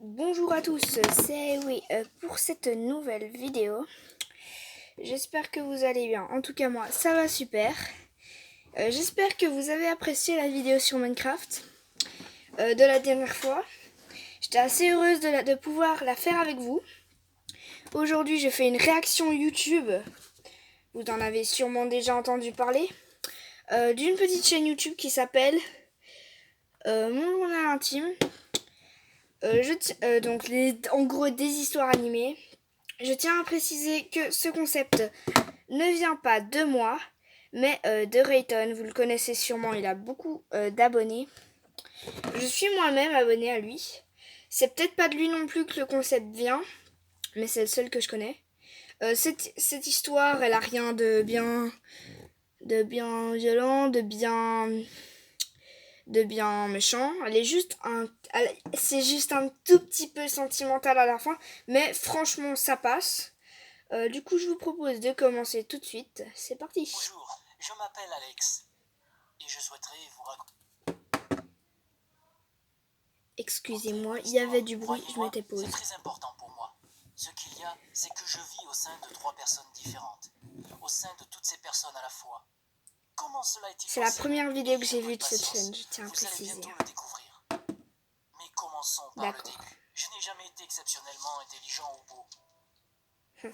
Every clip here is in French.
Bonjour à tous, c'est oui pour cette nouvelle vidéo. J'espère que vous allez bien. En tout cas moi ça va super. J'espère que vous avez apprécié la vidéo sur Minecraft de la dernière fois. J'étais assez heureuse de pouvoir la faire avec vous. Aujourd'hui je fais une réaction YouTube. Vous en avez sûrement déjà entendu parler. D'une petite chaîne YouTube qui s'appelle Mon journal intime. Donc en gros des histoires animées. Je tiens à préciser que ce concept ne vient pas de moi, mais de Rayton. Vous le connaissez sûrement, il a beaucoup d'abonnés. Je suis moi-même abonnée à lui. C'est peut-être pas de lui non plus que le concept vient, mais c'est le seul que je connais. Cette histoire, elle a rien de bien violent, de bien méchant. C'est juste un tout petit peu sentimental à la fin, mais franchement ça passe. Du coup je vous propose de commencer tout de suite. C'est parti. Bonjour, je m'appelle Alex et je souhaiterais vous raconter. Excusez-moi, il y avait du bruit, je m'étais pause. C'est très important pour moi. Ce qu'il y a, c'est que je vis au sein de 3 personnes différentes, au sein de toutes ces personnes à la fois. Comment cela est-il C'est la possible? première vidéo que j'ai Ayez un peu vue de de cette patience. chaîne, je tiens à Vous allez préciser. bientôt le découvrir. Mais commençons par le D'accord. début. Je n'ai jamais été exceptionnellement intelligent ou beau.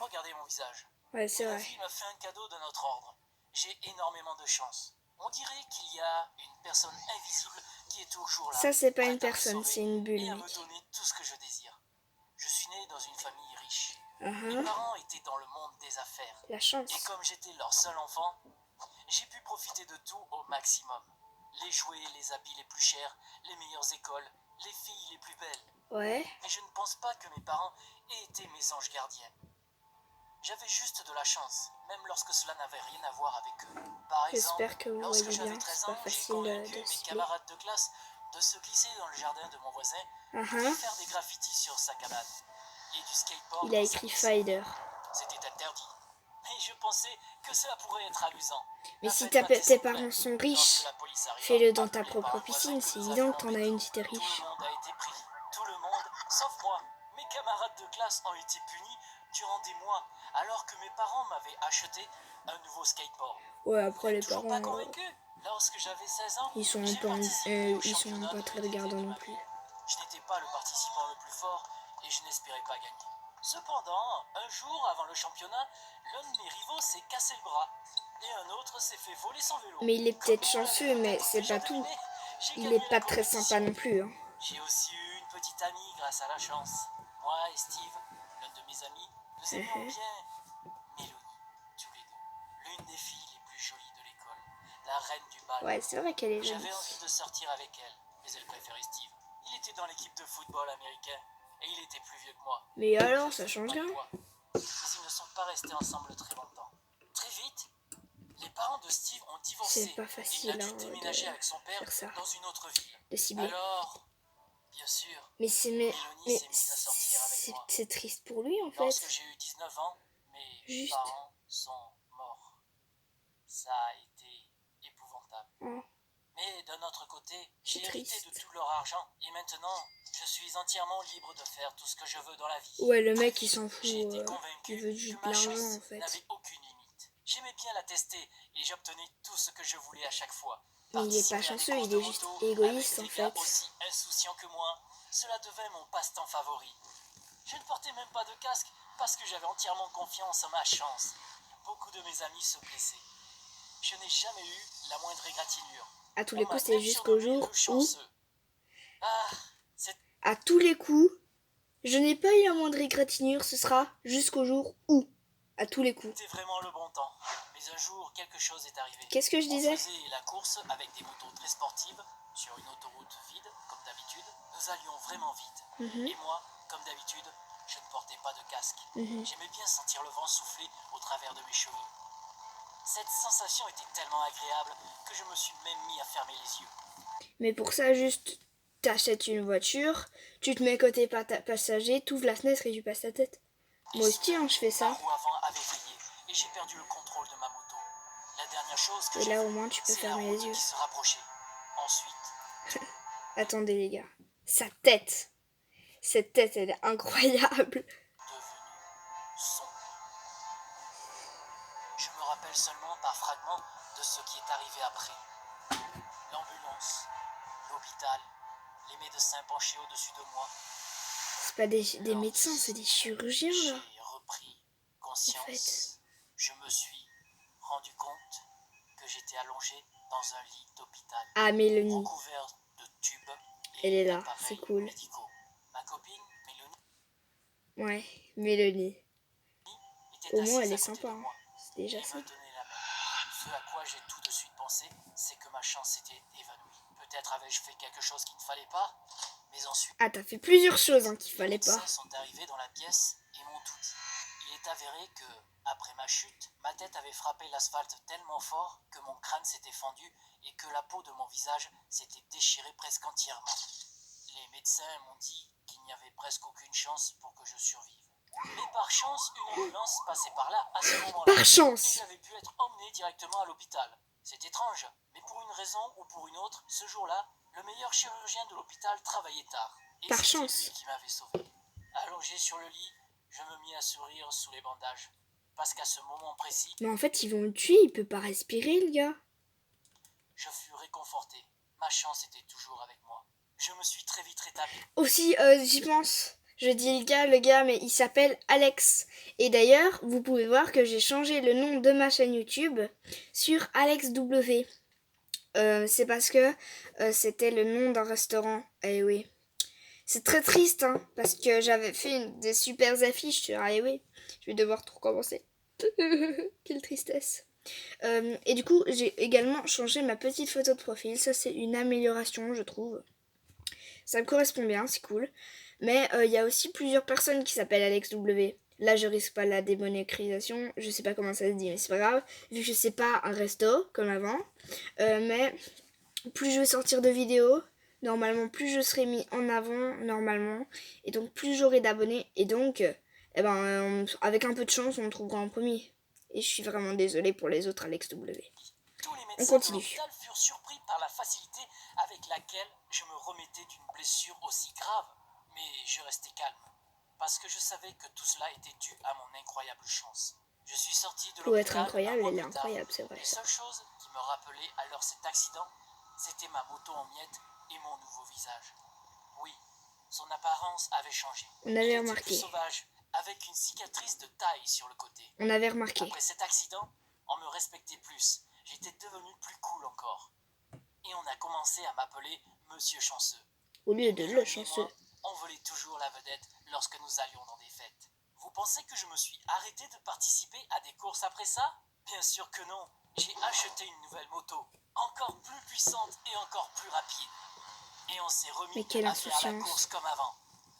Regardez mon visage. Ouais, c'est La vrai. vie m'a fait un cadeau de notre ordre. J'ai énormément de chance. On dirait qu'il y a une personne invisible qui est toujours là. Ça, c'est pas une prête à me personne, sauver c'est une bulle, et à me mec. donner tout ce que je désire. Je suis né dans une famille riche. Uh-huh. Mes parents étaient dans le monde des affaires. La chance. Et comme j'étais leur seul enfant, j'ai pu profiter de tout au maximum. Les jouets, les habits les plus chers, les meilleures écoles, les filles les plus belles. Ouais. Mais je ne pense pas que mes parents aient été mes anges gardiens. J'avais juste de la chance, même lorsque cela n'avait rien à voir avec eux. Par exemple, J'espère que vous lorsque voyez j'avais bien, 13 c'est pas ans, j'ai facile convaincu de mes cibler. camarades de classe de se glisser dans le jardin de mon voisin et Uh-huh. faire des graffitis sur sa cabane. Et du skateboard Il a dans sa écrit piscine. Fider. C'était interdit. Mais je pensais que cela pourrait être amusant. Mais La si fête battait tes son parents plein. sont Lorsque riches, la police arriva, fais-le dans ta appelée par propre un voisin piscine, que c'est nous évident avions que t'en as embêté, une si t'es tout le riche. monde a été pris. Tout le monde, sauf moi. Mes camarades de classe ont été punis durant des mois, alors que mes parents m'avaient acheté un nouveau skateboard. Ouais, après les Toujours parents, pas convaincu. Lorsque j'avais 16 ans, ils sont j'ai participé au ils sont championnat pas de très VTT regardants de non ma plus. ville. Je n'étais pas le participant le plus fort et je n'espérais pas gagner. Cependant, un jour avant le championnat, l'un de mes rivaux s'est cassé le bras et un autre s'est fait voler son vélo. Mais il est Comme peut-être vous l'avez chanceux, mais peut-être c'est déjà pas tout. deviné, j'ai Il gagné est la pas très sympa compétition. non plus. Hein. J'ai aussi eu une petite amie grâce à la chance. Moi et Steve, l'un de mes amis, nous aimions bien Mélanie, tous les deux. L'une des filles les plus jolies de l'école, la reine du bal. Ouais, c'est vrai qu'elle est jolie. J'avais envie de sortir avec elle, mais elle préférait Steve. Il était dans l'équipe de football américain et il était plus vieux que moi. Mais alors, ça change rien. Mais ils ne sont pas restés ensemble très longtemps. Très vite, les parents de Steve ont divorcé. C'est pas facile Il a dû déménager avec son père faire ça, dans une autre ville. de cibler. Alors, bien sûr, Mais c'est Mélanie s'est mise à sortir avec moi. c'est triste pour lui en Lorsque fait. j'ai eu 19 ans, mes Juste. parents sont morts. Ça a été épouvantable. Oh, Mais d'un autre côté, j'ai c'est hérité triste. de tout leur argent et maintenant, je suis entièrement libre de faire tout ce que je veux dans la vie. Ouais, le mec Très il s'en vite, fout. j'ai été Il convaincu veut juste que de ma l'argent chance en fait. n'avait aucune limite. J'aimais bien la tester et j'obtenais tout ce que je voulais à chaque fois. Mais il est pas Participer à des chanceux, courses il de est juste moto égoïste en avec des gars fait. aussi insouciants que moi, cela devint mon passe-temps favori. Je ne portais même pas de casque parce que j'avais entièrement confiance en ma chance. Beaucoup de mes amis se blessaient. Je n'ai jamais eu la moindre égratignure. À tous On les m'a coups, c'est même jusqu'au surnommé jour le où, chanceux. Ah, c'était à tous les coups, je n'ai pas eu la moindre égratignure, ce sera jusqu'au jour où. À tous les coups. vraiment le bon temps. Mais un jour, quelque chose est arrivé. Qu'est-ce que je disais? On faisait la course avec des motos très sportives sur une autoroute vide, comme d'habitude. Nous allions vraiment vite. Et moi, comme d'habitude, je ne portais pas de casque. J'aimais bien sentir le vent souffler au travers de mes cheveux. Cette sensation était tellement agréable que je me suis même mis à fermer les yeux. Mais pour ça, juste, t'achètes une voiture, tu te mets côté passager, t'ouvres la fenêtre et tu passes ta tête. Moi aussi, hein, je fais ça. Ma roue avant avait vrillé et j'ai perdu le contrôle de ma moto. La dernière chose que Et j'ai là, vue, au moins, tu peux c'est la fermer les route yeux. qui se rapprochait. Ensuite, Attendez, les gars. Sa tête. Cette tête, elle est incroyable. Devenu sombre. Je me rappelle seulement par fragments de ce qui est arrivé après. L'ambulance, l'hôpital, les médecins penchés au-dessus de moi. C'est pas des médecins, c'est des chirurgiens là. J'ai repris conscience. En fait. Je me suis rendu compte que j'étais allongé dans un lit d'hôpital. Ah, Mélanie. Recouvert de tubes et elle est là, d'appareils c'est cool. médicaux. Ma copine, Mélanie. Ouais, Mélanie. Était Au moins, elle est assise à côté sympa. de moi C'est déjà et ça. me tenait la main. Ce à quoi j'ai tout de suite pensé, c'est que ma chance s'était évanouie. Peut-être avais-je fait quelque chose qu'il ne fallait pas, mais ensuite... Ah, t'as fait plusieurs choses qu'il fallait Les médecins pas. sont arrivés dans la pièce et m'ont tout dit. Il est avéré que, après ma chute, ma tête avait frappé l'asphalte tellement fort que mon crâne s'était fendu et que la peau de mon visage s'était déchirée presque entièrement. Les médecins m'ont dit qu'il n'y avait presque aucune chance pour que je survive. Mais par chance, une ambulance passait par là à ce moment-là. Par chance. Et j'avais pu être emmené directement à l'hôpital. C'est étrange, mais pour une raison ou pour une autre, ce jour-là, le meilleur chirurgien de l'hôpital travaillait tard. Et Par c'était chance. lui qui m'avait sauvé. Allongé sur le lit, je me mis à sourire sous les bandages. Parce qu'à ce moment précis, Mais en fait, ils vont le tuer, il peut pas respirer, le gars. je fus réconforté. Ma chance était toujours avec moi. Je me suis très vite rétabli. Aussi, j'y pense. Je dis le gars, mais il s'appelle Alex. Et d'ailleurs, vous pouvez voir que j'ai changé le nom de ma chaîne YouTube sur Alex W. C'est parce que c'était le nom d'un restaurant. Eh oui. C'est très triste, hein, parce que j'avais fait des super affiches sur Ah oui. Je vais devoir tout recommencer. Quelle tristesse. Et du coup, j'ai également changé ma petite photo de profil. Ça, c'est une amélioration, je trouve. Ça me correspond bien, c'est cool. Mais il y a aussi plusieurs personnes qui s'appellent Alex W. Là, je risque pas la démonétisation. Je sais pas comment ça se dit, mais c'est pas grave. Vu que c'est pas un resto, comme avant. Mais plus je vais sortir de vidéos, normalement, plus je serai mis en avant, normalement. Et donc, plus j'aurai d'abonnés. Et donc, avec un peu de chance, on me trouvera en premier. Et je suis vraiment désolée pour les autres Alex W. Tous les On médecins de continue. l'hôpital furent surpris par la facilité avec laquelle je me remettais d'une blessure aussi grave. Mais je restais calme, parce que je savais que tout cela était dû à mon incroyable chance. Je suis sorti de Pour être l'hôpital incroyable, un mois elle est plus tard. incroyable, c'est vrai Les ça. seules choses qui me rappelaient alors cet accident, c'était ma moto en miettes et mon nouveau visage. Oui, son apparence avait changé. On Il avait était remarqué. plus sauvage, avec une cicatrice de taille sur le côté. On avait remarqué. Après cet accident, on me respectait plus. J'étais devenu plus cool encore. Et on a commencé à m'appeler Monsieur Chanceux. Au lieu de Mélanie le et chanceux. moi, on volait toujours la vedette lorsque nous allions dans des fêtes. Vous pensez que je me suis arrêté de participer à des courses après ça? Bien sûr que non. J'ai acheté une nouvelle moto, encore plus puissante et encore plus rapide. Et on s'est remis Mais quelle à faire la insouciance. course comme avant.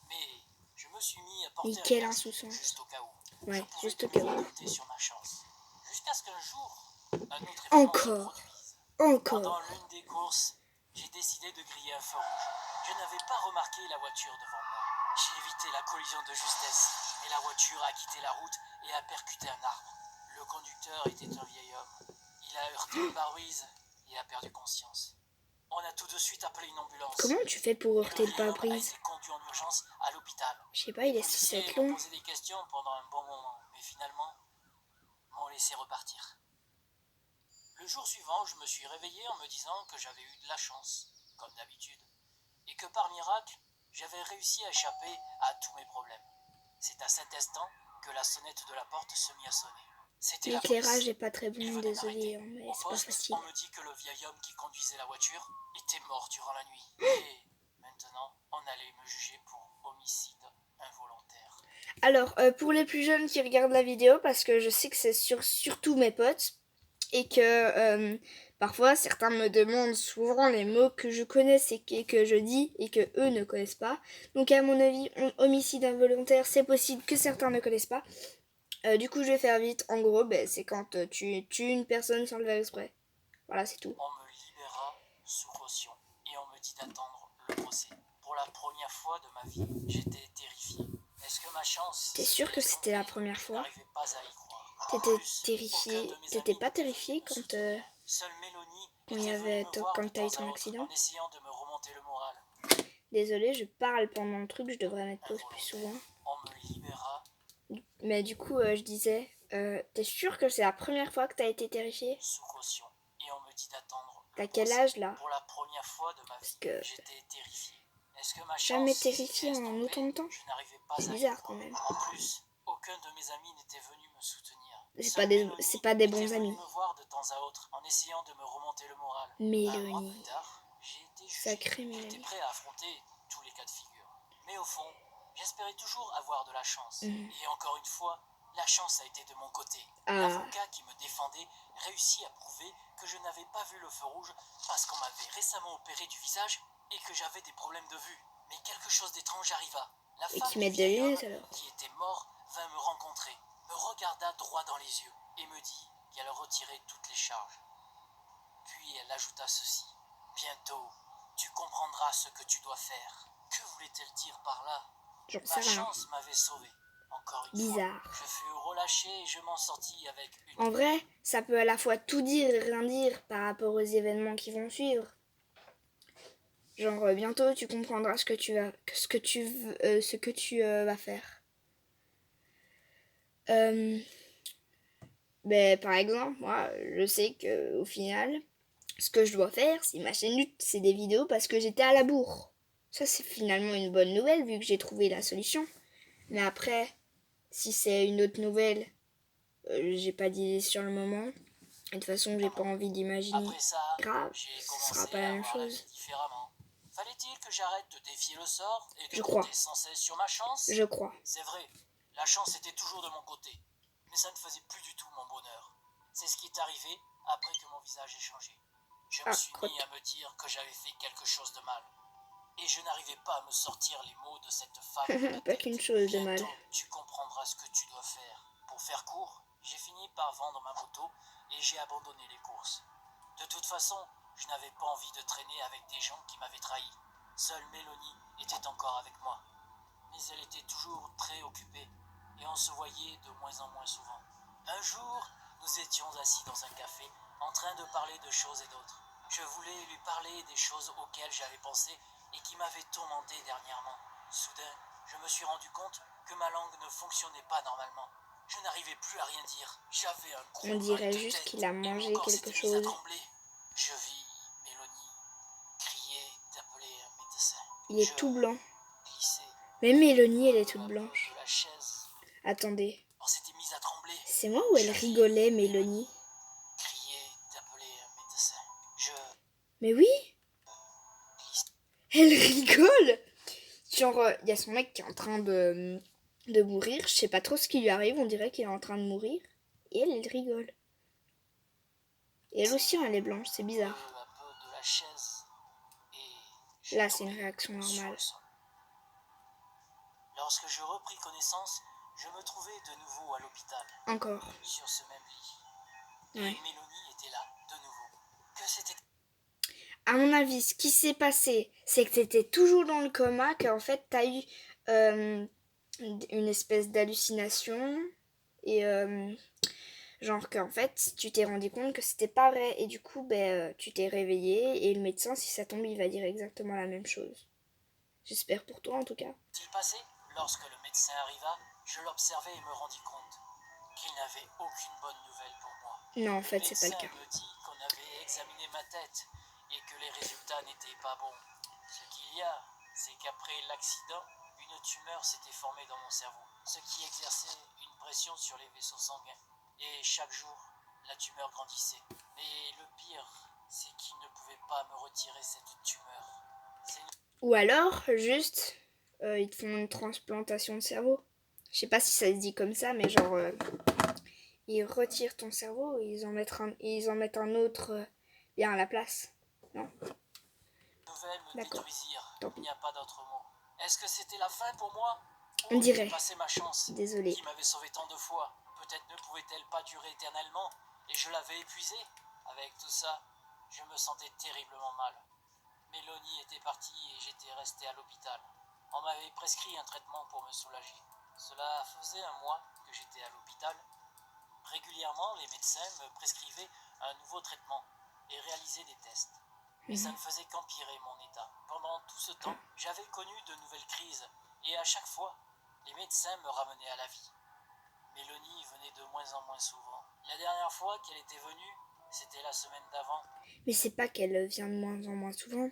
Mais je me suis mis à porter Mais un quelle casque, insouciance. juste au cas où. Ouais, Je pouvais juste au de cas nouveau où. compter sur ma chance. Jusqu'à ce qu'un jour, un autre événement se Encore. produise. Pendant Encore. l'une des courses, j'ai décidé de griller un feu rouge. Je n'avais pas remarqué la voiture devant moi. J'ai évité la collision de justesse, mais la voiture a quitté la route et a percuté un arbre. Le conducteur était un vieil homme. Il a heurté le pare-brise et a perdu conscience. On a tout de suite appelé une ambulance. Comment tu fais pour Et heurter le vieil homme a pare-brise? été conduit en urgence à l'hôpital. Je sais pas, il Les est censé policiers être m'ont long. posé des questions pendant un bon moment, mais finalement, m'ont laissé repartir. Le jour suivant, je me suis réveillé en me disant que j'avais eu de la chance, comme d'habitude, et que par miracle, j'avais réussi à échapper à tous mes problèmes. C'est à cet instant que la sonnette de la porte se mit à sonner. C'était la L'éclairage police. est pas très Ils bon, venaient désolé, m'arrêter. hein, mais Au c'est pas poste, facile. on me dit que le vieil homme qui conduisait la voiture était mort durant la nuit. Et maintenant, on allait me juger pour homicide involontaire. Alors, pour les plus jeunes qui regardent la vidéo, parce que je sais que c'est surtout mes potes, et que parfois certains me demandent souvent les mots que je connais et que je dis et que eux ne connaissent pas. Donc à mon avis, homicide involontaire, c'est possible que certains ne connaissent pas. Du coup, je vais faire vite. En gros, c'est quand tu tues une personne sans le faire exprès. Voilà, c'est tout. On me libéra sous caution et on me dit d'attendre le procès. Pour la première fois de ma vie, j'étais terrifié. Est-ce que ma chance... T'es sûr que c'était la première fois? Je n'arrivais pas à y croire. T'étais terrifié. T'étais pas terrifié quand Seule Mélanie il y était avait venue me voir quand de t'as eu temps ton à autre accident? en essayant de me remonter le moral. Désolée, je parle pendant le truc, je devrais mettre pause plus souvent. On me libéra. Mais du coup, je disais, t'es sûr que c'est la première fois que t'as été terrifiée? Sous caution. Et on me dit d'attendre. T'as quel âge là? Pour la première fois de ma vie, que j'étais terrifié. Est-ce que ma jamais chance terrifiée s'était en estompée? autant de temps? Je n'arrivais pas C'est à y bizarre croire. quand même. En plus, aucun de mes amis n'était venu me soutenir. C'est pas des bons était venue amis. me voir de temps à autre en essayant de me remonter le moral. Un mois Mélanie. plus tard, j'ai été jugé. Sacrée J'étais Mélanie. prêt à affronter tous les cas de figure. Mais au fond, j'espérais toujours avoir de la chance. Et encore une fois, la chance a été de mon côté. L'avocat qui me défendait réussit à prouver que je n'avais pas vu le feu rouge parce qu'on m'avait récemment opéré du visage et que j'avais des problèmes de vue. Mais quelque chose d'étrange arriva. La Et femme qui du mettent des vieil lunettes homme alors. qui était mort vint me rencontrer, me regarda droit dans les yeux et me dit qu'elle retirait toutes les charges. Puis elle ajouta ceci. Bientôt, tu comprendras ce que tu dois faire. Que voulait-elle dire par là? J'en Ma sais rien. chance m'avait sauvé. Encore une Bizarre. fois, je fus relâché et je m'en sortis avec une... En vrai, ça peut à la fois tout dire et rien dire par rapport aux événements qui vont suivre. Genre bientôt tu comprendras ce que tu vas faire. Ben, par exemple, moi, je sais que au final, ce que je dois faire, c'est ma chaîne YouTube, c'est des vidéos parce que j'étais à la bourre. Ça, c'est finalement une bonne nouvelle vu que j'ai trouvé la solution. Mais après, si c'est une autre nouvelle, j'ai pas d'idée sur le moment. Et de toute façon, j'ai pas envie d'imaginer. Après ça, Grave, j'ai ce sera commencé pas la à même voir la chose. vie différemment. Fallait-il que j'arrête de défier le sort et de Je crois. compter sans cesse sur ma chance? Je crois. C'est vrai, la chance était toujours de mon côté, mais ça ne faisait plus du tout mon bonheur. C'est ce qui est arrivé après que mon visage ait changé. Je me suis mis à me dire que j'avais fait quelque chose de mal. Et je n'arrivais pas à me sortir les mots de cette femme de la Pas tête. qu'une chose de mal. Bientôt, tu comprendras ce que tu dois faire. Pour faire court, j'ai fini par vendre ma moto et j'ai abandonné les courses. De toute façon, je n'avais pas envie de traîner avec des gens qui m'avaient trahi. Seule Mélanie était encore avec moi. Mais elle était toujours très occupée et on se voyait de moins en moins souvent. Un jour, nous étions assis dans un café en train de parler de choses et d'autres. Je voulais lui parler des choses auxquelles j'avais pensé et qui m'avaient tourmenté dernièrement. Soudain, je me suis rendu compte que ma langue ne fonctionnait pas normalement. Je n'arrivais plus à rien dire. J'avais un gros On dirait mal de juste tête qu'il a et mon mangé corps quelque s'était mis à chose. trembler. Je vis Mélanie crier d'appeler un médecin. Il est tout blanc. Glissais Mais Mélanie, elle est toute un peu blanche. de la chaise. Attendez. On s'était mis à trembler. C'est moi ou elle rigolait, Mélanie? Crier d'appeler un médecin. Je Mais oui, elle rigole. Genre, il y a son mec qui est en train de mourir. Je sais pas trop ce qui lui arrive. On dirait qu'il est en train de mourir. Et elle rigole. Et elle aussi, elle est blanche. C'est bizarre. un peu de la chaise. Et Là, c'est une réaction normale. Lorsque je repris connaissance, je me trouvais de nouveau à l'hôpital. Encore. Sur ce même lit. Ouais. Et Mélanie était là, de nouveau. Que c'était... À mon avis, ce qui s'est passé, c'est que t'étais toujours dans le coma, qu'en fait, t'as eu une espèce d'hallucination. Et genre qu'en fait, tu t'es rendu compte que c'était pas vrai. Et du coup, tu t'es réveillé. Et le médecin, si ça tombe, il va dire exactement la même chose. J'espère pour toi, en tout cas. Il passé, lorsque le médecin arriva, je l'observai et me rendis compte qu'il n'avait aucune bonne nouvelle pour moi. Non, en fait, c'est pas le cas. Le médecin me dit qu'on avait examiné ma tête et que les résultats n'étaient pas bons. Ce qu'il y a, c'est qu'après l'accident, une tumeur s'était formée dans mon cerveau, ce qui exerçait une pression sur les vaisseaux sanguins. Et chaque jour, la tumeur grandissait. Mais le pire, c'est qu'il ne pouvait pas me retirer cette tumeur. Ou alors, juste, ils te font une transplantation de cerveau. Je sais pas si ça se dit comme ça, mais genre, ils retirent ton cerveau et ils en mettent un autre bien à la place. Non. Nouvelles me D'accord. détruisirent. Tant pis. Il n'y a pas d'autre mot. Est-ce que c'était la fin pour moi? On dirait. Passé ma chance, Désolée. qui m'avait sauvé tant de fois. Peut-être ne pouvait-elle pas durer éternellement, et je l'avais épuisée. Avec tout ça, je me sentais terriblement mal. Mélanie était partie et j'étais resté à l'hôpital. On m'avait prescrit un traitement pour me soulager. Cela faisait un mois que j'étais à l'hôpital. Régulièrement, les médecins me prescrivaient un nouveau traitement et réalisaient des tests. Mais ça ne faisait qu'empirer mon état. Pendant tout ce temps, j'avais connu de nouvelles crises, et à chaque fois, les médecins me ramenaient à la vie. Mélanie venait de moins en moins souvent. La dernière fois qu'elle était venue, c'était la semaine d'avant. Mais c'est pas qu'elle vient de moins en moins souvent.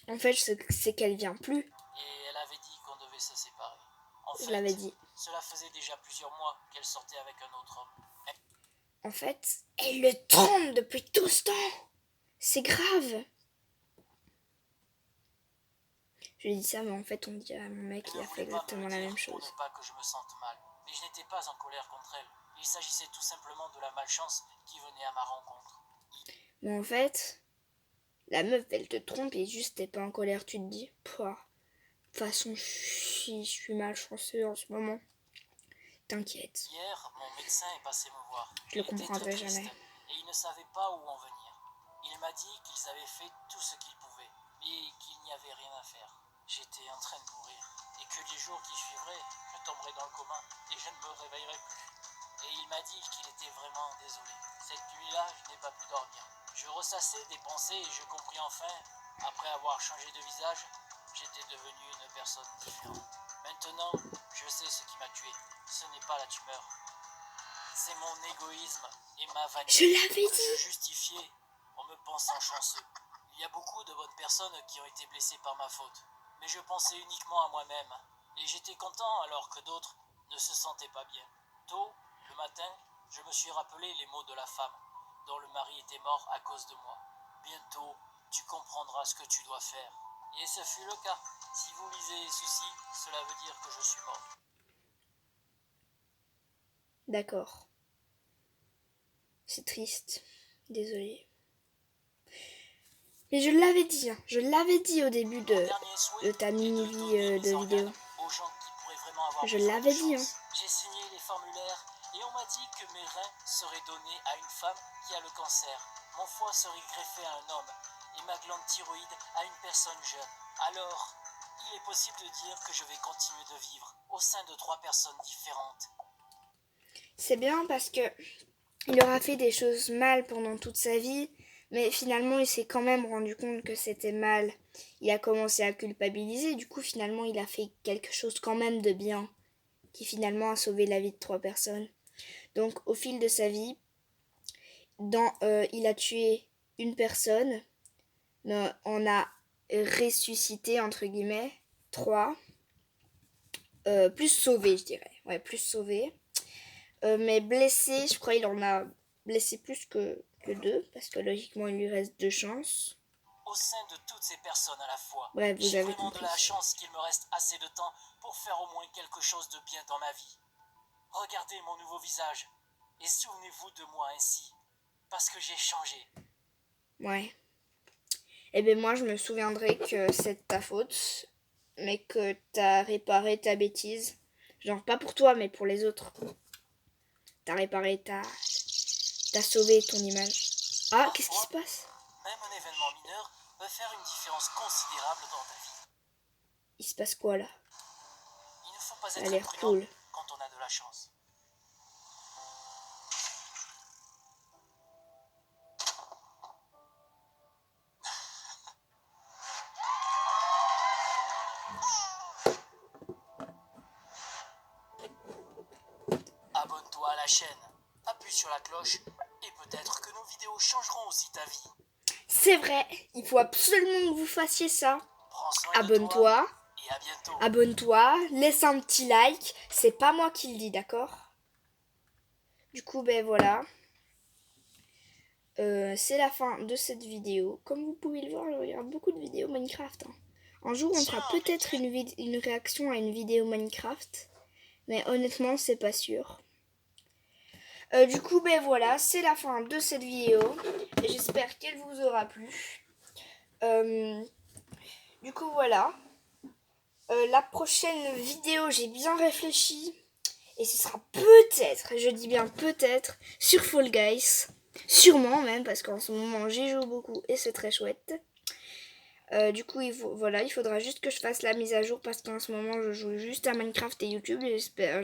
En fait, c'est qu'elle vient plus. Et elle avait dit qu'on devait se séparer. En Je fait, l'avais dit. Cela faisait déjà plusieurs mois qu'elle sortait avec un autre homme. En fait, elle le trompe depuis tout ce temps. C'est grave. Je lui dis ça, mais en fait, on dit à mon mec, il a fait exactement la même chose. Pour ne pas que je me sente mal. Mais je n'étais pas en colère contre elle. Il s'agissait tout simplement de la malchance qui venait à ma rencontre. Mais en fait, la meuf, elle te trompe et juste t'es pas en colère. Tu te dis, pouah, de toute façon, je suis malchanceux en ce moment. T'inquiète. Hier, mon médecin est passé me voir. Je le comprendrai jamais. Et il ne savait pas où en venir. Il m'a dit qu'ils avaient fait tout ce qu'ils pouvaient, mais qu'il n'y avait rien à faire. J'étais en train de mourir, et que les jours qui suivraient, je tomberais dans le coma, et je ne me réveillerais plus. Et il m'a dit qu'il était vraiment désolé. Cette nuit-là, je n'ai pas pu dormir. Je ressassais des pensées et je compris enfin, après avoir changé de visage, j'étais devenu une personne différente. Maintenant, je sais ce qui m'a tué. Ce n'est pas la tumeur. C'est mon égoïsme et ma vanité Je l'avais que dit. je justifiais en me pensant chanceux. Il y a beaucoup de bonnes personnes qui ont été blessées par ma faute. Mais je pensais uniquement à moi-même. Et j'étais content alors que d'autres ne se sentaient pas bien. Tôt, le matin, je me suis rappelé les mots de la femme, dont le mari était mort à cause de moi. Bientôt, tu comprendras ce que tu dois faire. Et ce fut le cas. Si vous lisez ceci, cela veut dire que je suis mort. D'accord. C'est triste. Désolée. Mais je l'avais dit. Je l'avais dit au début de ta mini-vie de vidéo. Je l'avais dit. J'ai signé les formulaires et on m'a dit que mes reins seraient donnés à une femme qui a le cancer. Mon foie serait greffé à un homme et ma glande thyroïde à une personne jeune. Alors, il est possible de dire que je vais continuer de vivre au sein de 3 personnes différentes. C'est bien parce que il aura fait des choses mal pendant toute sa vie, mais finalement il s'est quand même rendu compte que c'était mal. Il a commencé à culpabiliser, du coup finalement il a fait quelque chose quand même de bien, qui finalement a sauvé la vie de 3 personnes. Donc au fil de sa vie, il a tué une personne, mais on a ressuscité entre guillemets 3, plus sauvé je dirais, ouais plus sauvé. Mais blessé, je crois qu'il en a blessé plus que 2, parce que logiquement il lui reste 2 chances. Au sein de toutes ces personnes à la fois, Bref, vous j'ai avez vraiment compris. de la chance qu'il me reste assez de temps pour faire au moins quelque chose de bien dans ma vie. Regardez mon nouveau visage et souvenez-vous de moi ainsi, parce que j'ai changé. Ouais. Et bien moi je me souviendrai que c'est de ta faute, mais que t'as réparé ta bêtise. Genre pas pour toi, mais pour les autres. T'as réparé t'as sauvé ton image. Ah, qu'est-ce qui se passe? Même un événement mineur peut faire une différence considérable dans ta vie. Il se passe quoi là? Il ne faut pas Ça a être l'air prudent cool. quand on a de la chance. Abonne-toi à la chaîne, appuie sur la cloche et peut-être que nos vidéos changeront aussi ta vie. C'est vrai, il faut absolument que vous fassiez ça. Prends soin de toi Abonne-toi. et à bientôt. Abonne-toi, laisse un petit like. C'est pas moi qui le dis, d'accord? Du coup, ben voilà. C'est la fin de cette vidéo. Comme vous pouvez le voir, je regarde beaucoup de vidéos Minecraft. Hein. Un jour, on fera peut-être une réaction à une vidéo Minecraft. Mais honnêtement, c'est pas sûr. Du coup, ben voilà, c'est la fin de cette vidéo. Et j'espère qu'elle vous aura plu. Du coup, voilà. La prochaine vidéo, j'ai bien réfléchi. Et ce sera peut-être, je dis bien peut-être, sur Fall Guys. Sûrement même, parce qu'en ce moment, j'y joue beaucoup et c'est très chouette. Du coup, voilà, il faudra juste que je fasse la mise à jour parce qu'en ce moment, je joue juste à Minecraft et YouTube. Et j'espère,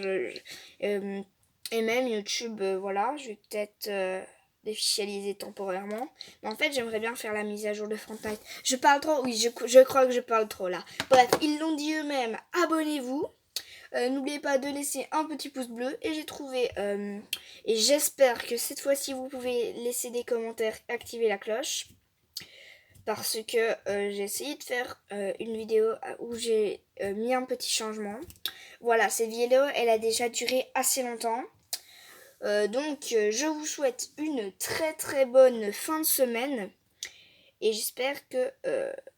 et même YouTube, voilà, je vais peut-être déficialiser temporairement. Mais en fait, j'aimerais bien faire la mise à jour de Fortnite. Je parle trop, oui, je crois que je parle trop là. Bref, ils l'ont dit eux-mêmes, abonnez-vous. N'oubliez pas de laisser un petit pouce bleu. Et j'ai trouvé, et j'espère que cette fois-ci, vous pouvez laisser des commentaires, activer la cloche. Parce que j'ai essayé de faire une vidéo où j'ai mis un petit changement. Voilà, cette vidéo, elle a déjà duré assez longtemps. Donc, je vous souhaite une très très bonne fin de semaine. Et j'espère que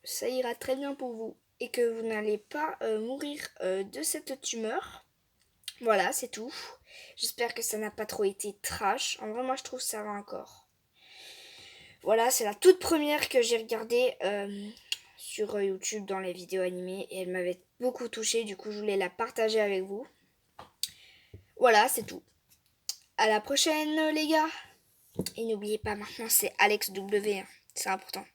ça ira très bien pour vous. Et que vous n'allez pas mourir de cette tumeur. Voilà, c'est tout. J'espère que ça n'a pas trop été trash. En vrai, moi, je trouve que ça va encore. Voilà, c'est la toute première que j'ai regardée sur YouTube dans les vidéos animées. Et elle m'avait beaucoup touchée. Du coup, je voulais la partager avec vous. Voilà, c'est tout. À la prochaine, les gars. Et n'oubliez pas, maintenant, c'est Alex W. Hein. C'est important.